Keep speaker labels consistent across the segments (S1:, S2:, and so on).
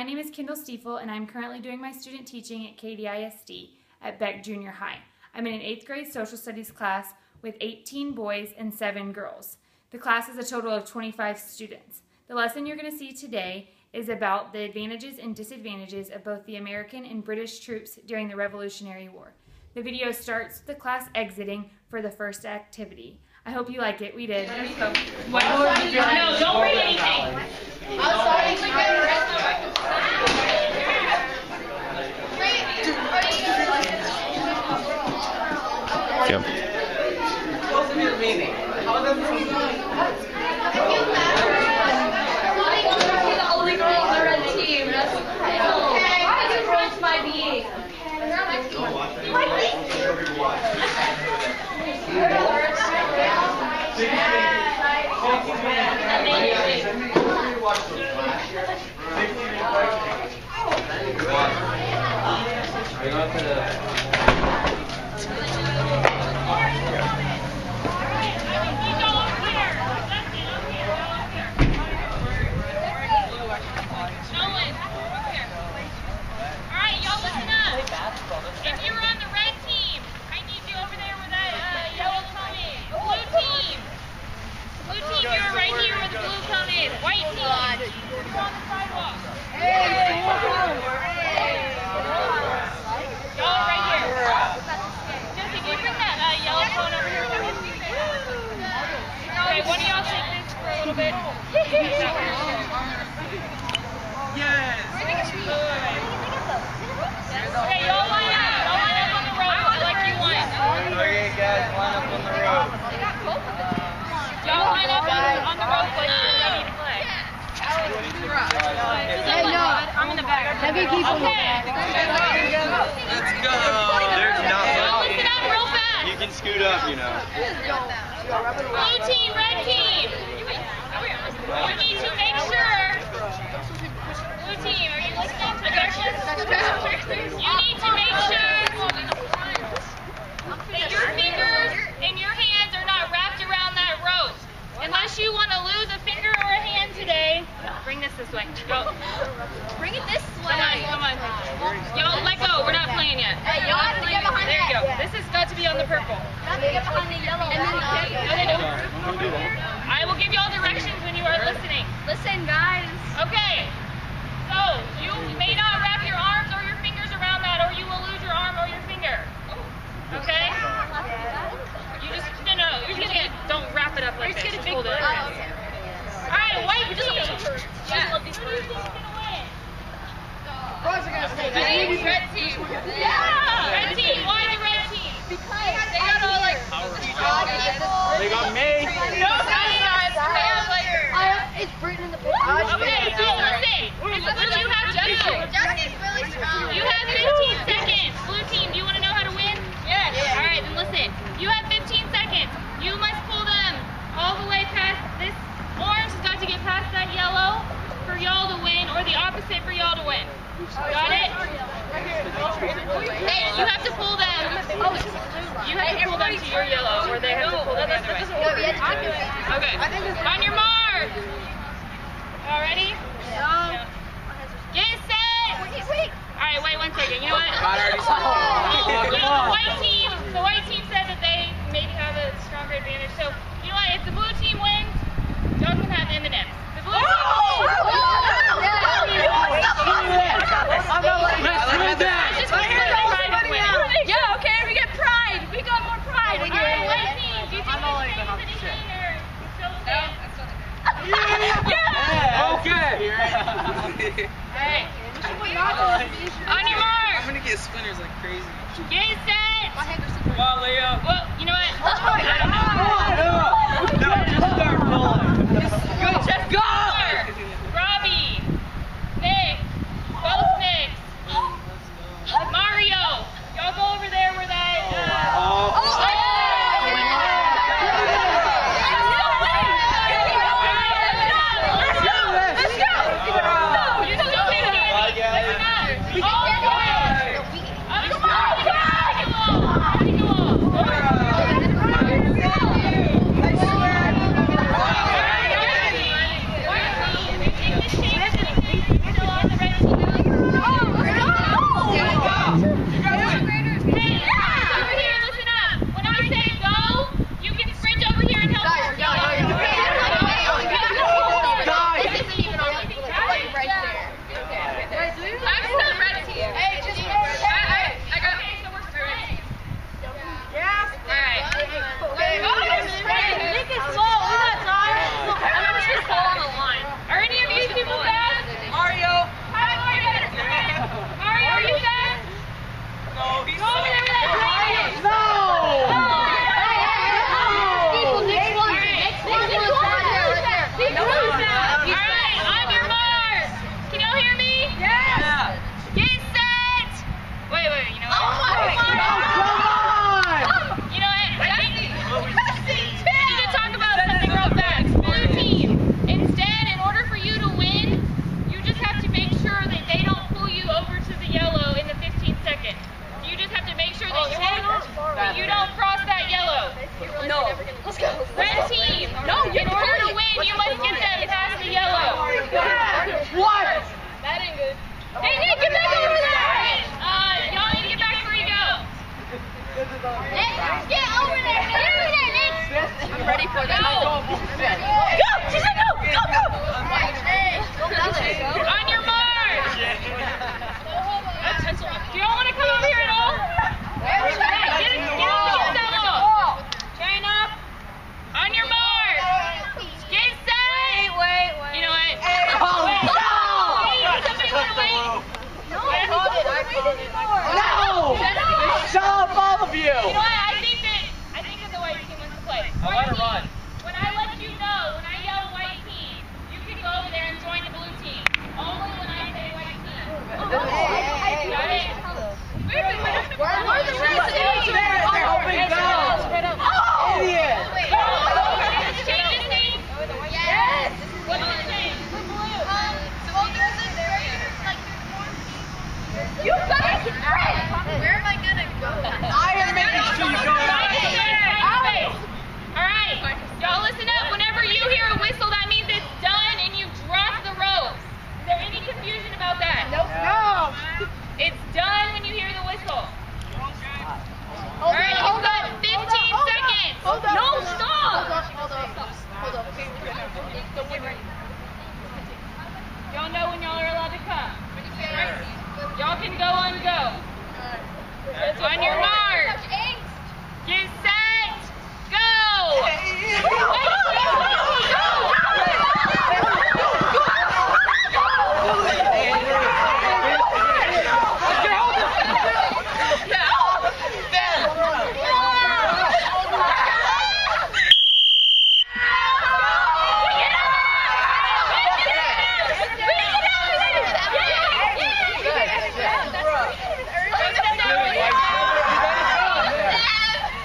S1: My name is Kendall Stiefel, and I'm currently doing my student teaching at KDISD at Beck Junior High. I'm in an 8th grade social studies class with 18 boys and 7 girls. The class is a total of 25 students. The lesson you're going to see today is about the advantages and disadvantages of both the American and British troops during the Revolutionary War. The video starts with the class exiting for the first activity. I hope you like it. We did.
S2: No, don't read anything.
S3: Yep.
S4: Supposed to be the meaning. How does it
S2: the only girl on the red team. That's okay. I just runs my being. White team! You're on the sidewalk. Y'all right here. Jesse, can you bring that yellow phone over here? Okay, one of y'all take this for a little bit.
S4: Yes!
S2: Okay, y'all line up. Y'all line up on the road like you want.
S4: Okay, guys, line up on the road.
S2: Y'all line up on the road like you're ready to play. I'm in the back. Heavy people. Okay.
S4: Let's go! There's not
S2: Y'all listen up real fast.
S4: You can scoot up, you know.
S2: Blue team, red team. You need to make sure. Blue team, are you listening to directions? You need to make sure that your fingers and your hands are not wrapped around that rope. Unless you want to lose a finger or a hand today, bring this way. Go. Bring it this way. Come on. Y'all let go. We're not playing yet.
S5: Hey, y'all have to get behind
S2: There you go.
S5: that.
S2: This has got to be on the purple.
S5: You have to get behind the yellow. And then
S2: I will give you all directions when you are listening.
S5: listen, guys.
S2: Okay. So, you may not wrap your arms or your fingers around that, or you will lose your arm or your finger. Okay? You just, no, you can't, don't wrap it up like this. Just hold it. Alright, white team. Yeah. Who's gonna win? Red team. Yeah. Red team. Why the red team?
S5: Because they got all like.
S4: They got me!
S2: No, guys.
S5: It's Britain in the picture.
S2: Okay, so listen. This is what you have to do.
S5: Jesse's really strong.
S2: You have 15 seconds. Blue team, do you want to know how to win? Yes. All right, then listen. You have 15 seconds. You must pull them all the way past this orange. Has got to get past that yellow for y'all to win, or the opposite for y'all to win. Got it? Hey, you have to pull them. You have to pull them to your yellow, or they have to pull them the other way. Okay. On your mark. All ready? Get set.
S5: Wait.
S2: All right, wait 1 second. You know what? The white team said that they maybe have a stronger advantage. So, you know what? If the blue team wins, y'all can have M&Ms. The blue team yeah, okay, we get pride. We got more pride. All right, white team, do you think this is anything or still the same? Yeah!
S4: Okay!
S2: Alright. On your mark!
S4: I'm gonna get spinners like crazy.
S2: Get set!
S4: Come on, Leo!
S2: Well, you know what?
S4: No, just start pulling.
S2: Go, Jeff, go! Robbie! Nick! Both Nicks! Mario! Y'all go over there where that... Go over there with that green.
S4: No!
S2: Alright, on your mark. Can y'all hear me?
S4: Yeah!
S2: Get set. Wait, you know what?
S4: Oh, come on!
S2: You know what? I think we need to talk about something real fast. Blue team. Instead, in order for you to win, you just have to make sure that they don't pull you over to the yellow in the 15 seconds. You just have to make sure that you don't cross that yellow.
S5: No. Let's go.
S2: Red team.
S5: No,
S2: In order to win, you must get them past the yellow.
S4: What?
S5: That ain't good.
S2: Hey, Nick, get back over there! Y'all need to get back where you go.
S5: Nick, get over there. Get over there, Nick. I'm ready for that.
S2: Go!
S5: Go! She said go! Go, go!
S2: On your mark! Do y'all want to come over here at all? Get up that wall. Train up. On your mark. Get set.
S5: Wait.
S2: You know what?
S4: Oh,
S2: Wait.
S4: no!
S2: Wait, somebody want to wait?
S4: No! Shut up, all of you!
S2: You know what? I think that the white team wants to play.
S4: I want to run.
S2: When I let you know, when I yell white team, you can go over there and join the blue team. Only when I say white team. Got it?
S5: Where's the rest of the
S4: They're hoping down! Idiot!
S2: Let's change his name.
S5: Yes.
S2: What's his name?
S5: You guys can where am I gonna go?
S4: I am making sure you go out.
S2: Alright, y'all listen up. Whenever you hear a whistle, that means it's done and you drop the rope. Is there any confusion about that?
S4: No!
S2: It's done when you hear the whistle. Alright, you've got 15 seconds. No, stop!
S5: Hold up.
S2: Y'all know when y'all are allowed to come. Y'all can go on go. On your mark. Get set. Go.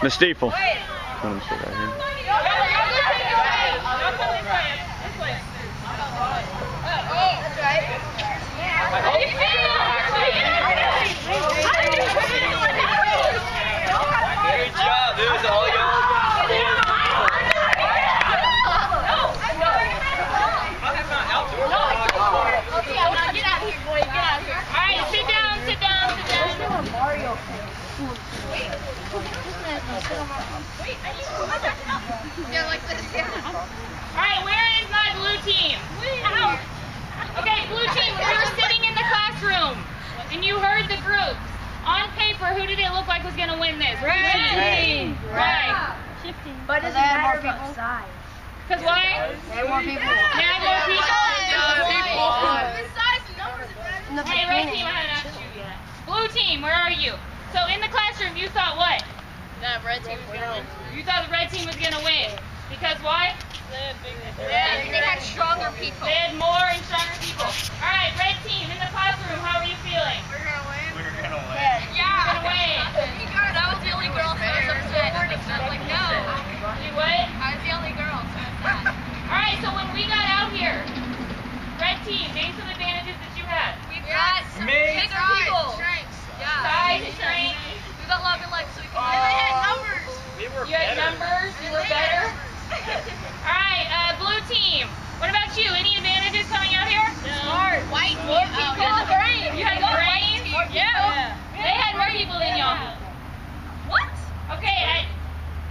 S3: The steeple. Let him sit right here.
S4: Great job, dude. All you
S5: Get out of here, boy. Get out of here.
S2: Alright, sit down.
S5: Yeah, like this.
S2: Alright, where is my blue team? Ow. Okay, blue team, we were sitting in the classroom and you heard the groups. On paper, who did it look like was going to win this? Red team. Right.
S5: But does it matter about size?
S2: Because why?
S5: They have more people.
S2: They have more people?
S5: Size and numbers it matters.
S2: Hey, red team, I haven't asked you yet. Blue team, where are you? So in the classroom, you thought what?
S5: That red team was gonna win.
S2: You thought the red team was going to win. Because why?
S5: They had stronger people.
S2: They had more and stronger people. Alright, red team, in the classroom, how are you feeling?
S5: We're gonna win.
S4: We're gonna win.
S2: You're going to win.
S5: That was the only girl, so I was upset. I'm like, no.
S2: You what?
S5: I was the only girl, so I was sad.
S2: Alright, so when we got out here, red team, name some advantages that you had.
S5: We've got some bigger people. Yeah.
S2: Size, strength.
S5: We got longer legs, so we can. And they had numbers.
S2: You had numbers, you were better. Alright, blue team. What about you? Any advantages coming out here?
S5: Smart. White people.
S2: You had brain. You had brain? Yeah. They had more people than y'all.
S5: What?
S2: Okay,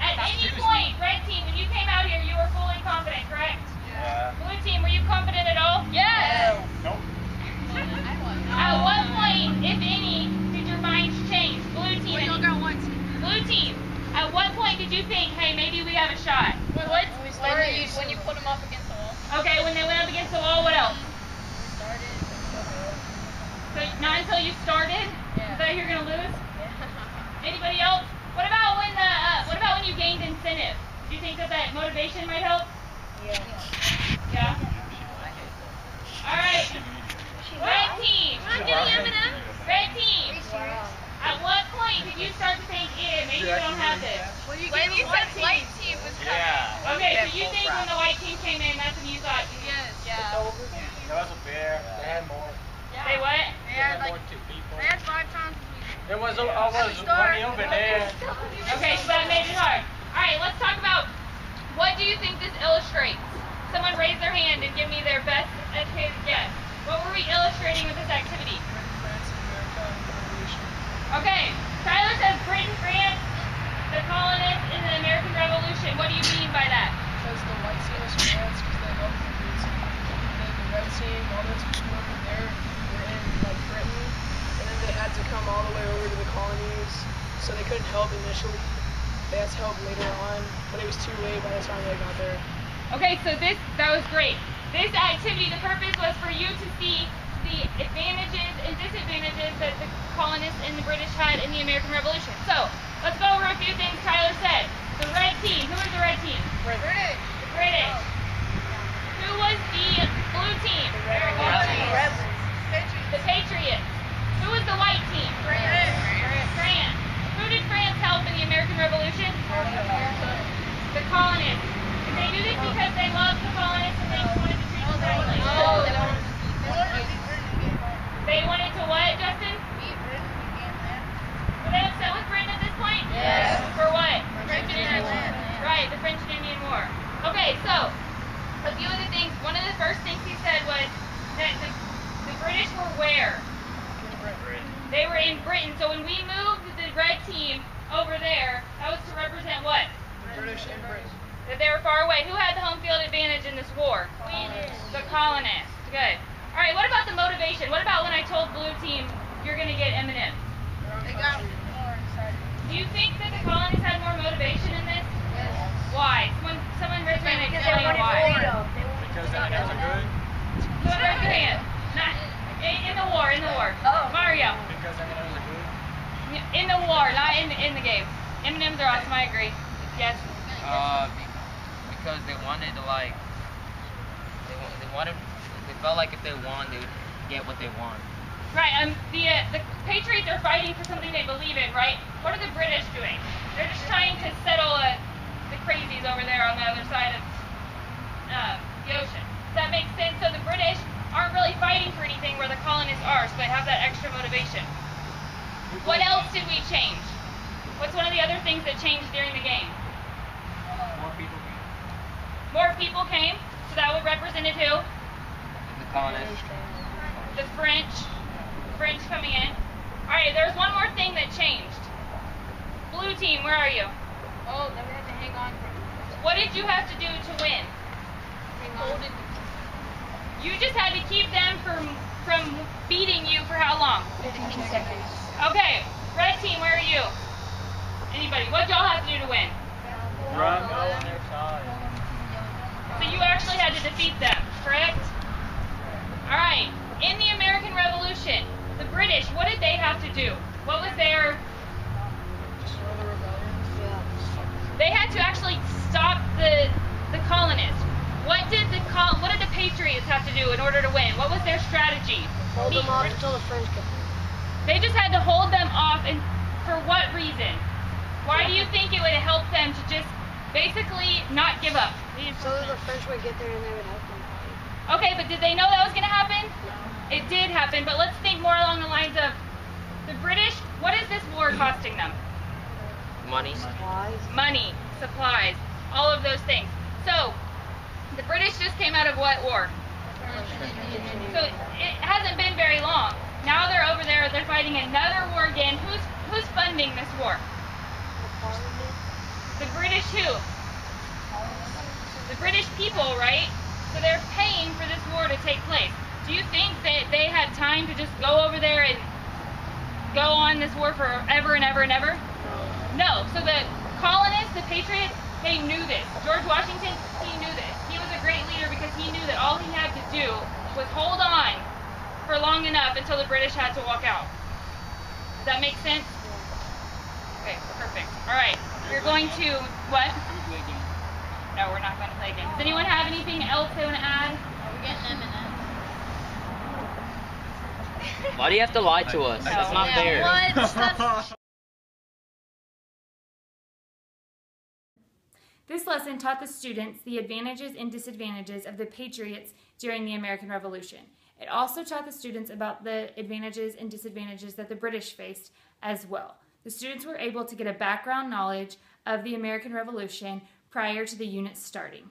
S2: at any point, red team, when you came out here, you were fully confident, correct?
S4: Yeah.
S2: Blue team, were you confident at all? Yes.
S4: Nope.
S2: At what point, if any, did your minds change? Blue team. Blue team. At what point did you think, hey, maybe we have a shot? What?
S5: When you put them up against the wall.
S2: Okay, when they went up against the wall, what else? So not until you started?
S5: Yeah.
S2: You thought you were gonna lose? think that motivation might help? Yeah? Alright. Red team. Red team. At what point did you start to think, maybe we don't have this?
S5: When you said white team was coming.
S6: Yeah.
S2: Okay, so you think when the white team came in, that's when you thought,
S5: Yes. Yeah.
S6: There was a bear. They had more.
S2: say what?
S5: They had like,
S6: More two people.
S5: they had 5 times.
S6: There was one over there.
S2: Okay, so that made it hard. Alright, let's talk about what do you think this illustrates? Someone raise their hand and give me their best educated guess. What were we illustrating with this activity? Okay, Tyler says Britain, France, the colonists, and the American Revolution. What do you mean by that?
S7: Because the white team was France, because they helped the blue team. And then the red team, all those people over there were in like Britain, and then they had to come all the way over to the colonies, so they couldn't help initially. They had to help later on, but it was too late by the time they got there.
S2: Okay, so that was great. This activity, the purpose was for you to see the advantages and disadvantages that the colonists and the British had in the American Revolution. So, let's go over a few things Tyler said. The red team. Who was the red team?
S5: British.
S2: The British. Who was the blue team?
S5: Rebels.
S2: The Patriots. Who was the white team?
S5: France.
S2: France. Who did France help in the American Revolution? The colonists. And they do this because they loved the colonists and they just wanted to treat them kindly. They wanted to what, Justin? Were they upset with Britain at this point?
S5: Yes.
S2: For what?
S5: French and Indian War.
S2: Right, the French and Indian War. Okay, so a few of the things. One of the first things he said was that the British were where? They were in Britain. So when we moved the red team over there, that was to represent what?
S7: British and Britain.
S2: That they were far away. Who had the home field advantage in this war? The colonists. Good. All right. What about the motivation? What about when I told blue team you're going to get M&Ms?
S5: They got more excited.
S2: Do you think that the colonists had more motivation in this?
S5: Yes.
S2: Why? Someone raise their hand and
S5: Because they
S2: explain
S5: wanted
S2: why.
S5: freedom.
S6: Because they were good.
S2: Who raised their hand? Not in the war. In the war.
S5: Oh.
S2: Mario.
S6: Because they were good.
S2: In the war, not in the game. M&Ms are awesome. I agree. Yes.
S8: Because they wanted to like, they felt like if they won, they would get what they want.
S2: Right. The Patriots are fighting for something they believe in, right? What are the British doing? They're just trying to settle the crazies over there on the other side of the ocean. Does that make sense? So the British aren't really fighting for anything where the colonists are, so they have that extra motivation. What else did we change? What's one of the other things that changed during the game?
S6: More people.
S2: More people came, so that would represent who?
S8: The colonists.
S2: The French. French coming in. Alright, there's one more thing that changed. Blue team, where are you?
S5: Oh, then we had to hang on.
S2: What did you have to do to win?
S5: Hold it.
S2: You just had to keep them from beating you for how long?
S5: 15 seconds.
S2: Okay, red team, where are you? Anybody? What y'all have to do to win?
S6: Run on their side.
S2: So you actually had to defeat them, correct? Alright, in the American Revolution, the British, what did they have to do? What was their...
S7: Destroy the rebellion.
S2: They had to actually stop the colonists. What did the Patriots have to do in order to win? What was their strategy?
S7: Hold them off until the French get there.
S2: They just had to hold them off, and for what reason? Why do you think it would help them to just basically not give up?
S7: So that the French would get there and they would help them.
S2: Okay, but did they know that was going to happen?
S7: No.
S2: It did happen, but let's think more along the lines of the British. What is this war costing them?
S8: Money.
S7: Supplies.
S2: Money, supplies, all of those things. So, the British just came out of what war? So it hasn't been very long. Now they're over there, they're fighting another war again. Who's funding this war? The British who? The British people, right? So they're paying for this war to take place. Do you think that they had time to just go over there and go on this war forever and ever and ever? No. So the colonists, the Patriots, they knew this. George Washington, he knew this. He was a great leader because he knew that all he had to do was hold on for long enough until the British had to walk out. Does that make sense? Okay, perfect. All right, we're going to, what? No, we're not going to play games. Does anyone have anything else they want to add?
S5: We're getting M&Ms.
S8: Why do you have to lie to us? That's not fair.
S5: What?
S1: This lesson taught the students the advantages and disadvantages of the Patriots during the American Revolution. It also taught the students about the advantages and disadvantages that the British faced as well. The students were able to get a background knowledge of the American Revolution prior to the unit starting.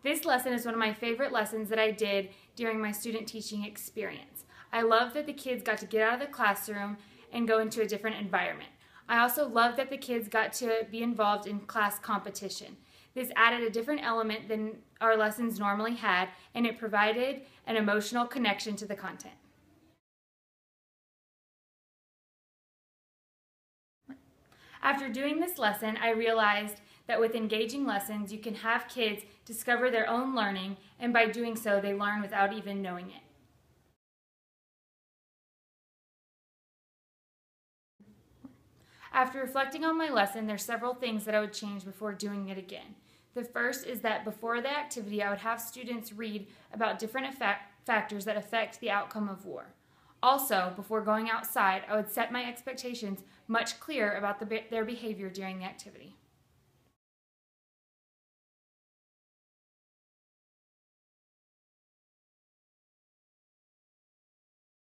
S1: This lesson is one of my favorite lessons that I did during my student teaching experience. I love that the kids got to get out of the classroom and go into a different environment. I also love that the kids got to be involved in class competition. This added a different element than our lessons normally had, and it provided an emotional connection to the content. After doing this lesson, I realized that with engaging lessons, you can have kids discover their own learning, and by doing so, they learn without even knowing it. After reflecting on my lesson, there's several things that I would change before doing it again. The first is that before the activity, I would have students read about different factors that affect the outcome of war. Also, before going outside, I would set my expectations much clearer about their behavior during the activity.